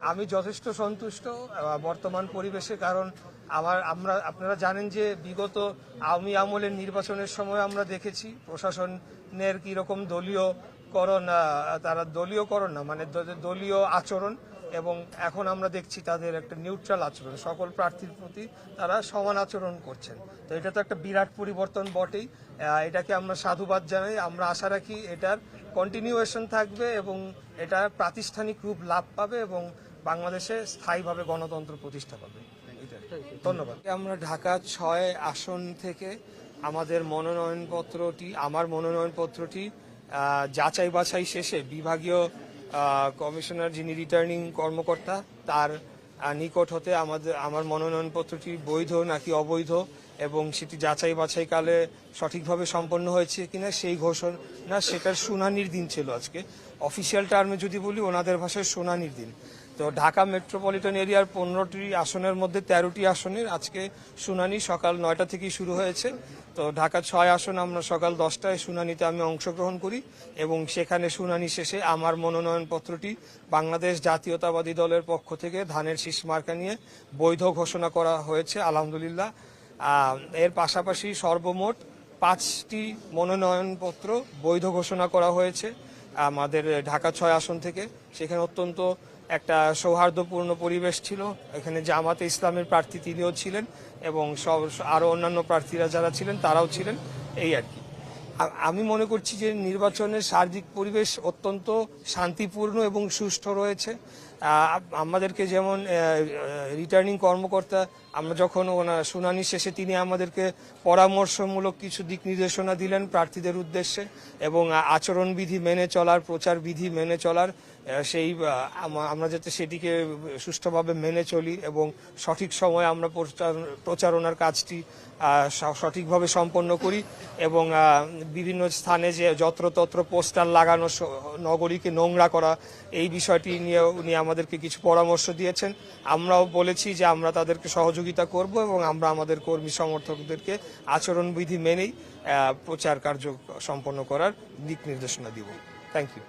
আমি যথেষ্ট সন্তুষ্ট বর্তমান পরিবেশে, কারণ আপনারা জানেন যে বিগত আওয়ামী আমলের নির্বাচনের সময় আমরা দেখেছি প্রশাসনের কীরকম দলীয়করণ, তারা দলীয়করণ না মানে দলীয় আচরণ, এবং এখন আমরা দেখছি তাদের একটা নিউট্রাল আচরণ, সকল প্রার্থীর প্রতি তারা সমান আচরণ করছেন। তো এটা তো একটা বিরাট পরিবর্তন বটেই, এটাকে আমরা সাধুবাদ জানাই। আমরা আশা রাখি এটার কন্টিনিউয়েশন থাকবে এবং এটা প্রাতিষ্ঠানিক রূপ লাভ পাবে এবং বাংলাদেশে স্থায়ীভাবে গণতন্ত্র প্রতিষ্ঠা পাবে। ধন্যবাদ। আমরা ঢাকা 6 আসন থেকে আমার মনোনয়নপত্রটি যাচাই বাছাই শেষে বিভাগীয় কমিশনার যিনি রিটার্নিং কর্মকর্তা তার নিকট হতে আমার মনোনয়নপত্রটি বৈধ নাকি অবৈধ এবং সেটি যাচাই বাছাইকালে সঠিকভাবে সম্পন্ন হয়েছে কিনা সেই ঘোষণা, সেটার শুনানির দিন ছিল আজকে। অফিসিয়াল টার্মে যদি বলি ওনাদের ভাষায় শুনানির দিন। তো ঢাকা মেট্রোপলিটন এরিয়ার 15টি আসনের মধ্যে 13টি আসনের আজকে শুনানি সকাল 9টা থেকেই শুরু হয়েছে। তো ঢাকা 6 আসন আমরা সকাল 10টায় শুনানিতে আমি অংশগ্রহণ করি এবং সেখানে শুনানি শেষে আমার মনোনয়নপত্রটি বাংলাদেশ জাতীয়তাবাদী দলের পক্ষ থেকে ধানের শীষ মার্কা নিয়ে বৈধ ঘোষণা করা হয়েছে, আলহামদুলিল্লাহ। এর পাশাপাশি সর্বমোট 5টি মনোনয়নপত্র বৈধ ঘোষণা করা হয়েছে আমাদের ঢাকা 6 আসন থেকে। সেখানে অত্যন্ত একটা সৌহার্দ্যপূর্ণ পরিবেশ ছিল। এখানে জামাতে ইসলামের প্রার্থী তিনিও ছিলেন এবং আরও অন্যান্য প্রার্থীরা যারা ছিলেন তারাও ছিলেন, এই আর কি। আমি মনে করছি যে নির্বাচনের সার্বিক পরিবেশ অত্যন্ত শান্তিপূর্ণ এবং সুষ্ঠু রয়েছে। আমাদেরকে যেমন রিটার্নিং কর্মকর্তা, আমরা যখন ওনার শুনানি শেষে তিনি আমাদেরকে পরামর্শমূলক কিছু দিক নির্দেশনা দিলেন প্রার্থীদের উদ্দেশ্যে এবং আচরণবিধি মেনে চলার, প্রচার বিধি মেনে চলার, আমরা যাতে সেটিকে সুষ্ঠুভাবে মেনে চলি এবং সঠিক সময়ে আমরা প্রচারণার কাজটি সঠিকভাবে সম্পন্ন করি এবং বিভিন্ন স্থানে যে যত্রতত্র পোস্টার লাগানো, নগরীকে নোংরা করা, এই বিষয়টি নিয়ে উনি আমাদেরকে কিছু পরামর্শ দিয়েছেন। আমরাও বলেছি যে আমরা তাদেরকে সহযোগিতা করব এবং আমরা আমাদের কর্মী সমর্থকদেরকে আচরণবিধি মেনেই প্রচার কার্য সম্পন্ন করার দিক নির্দেশনা দিব। Thank you.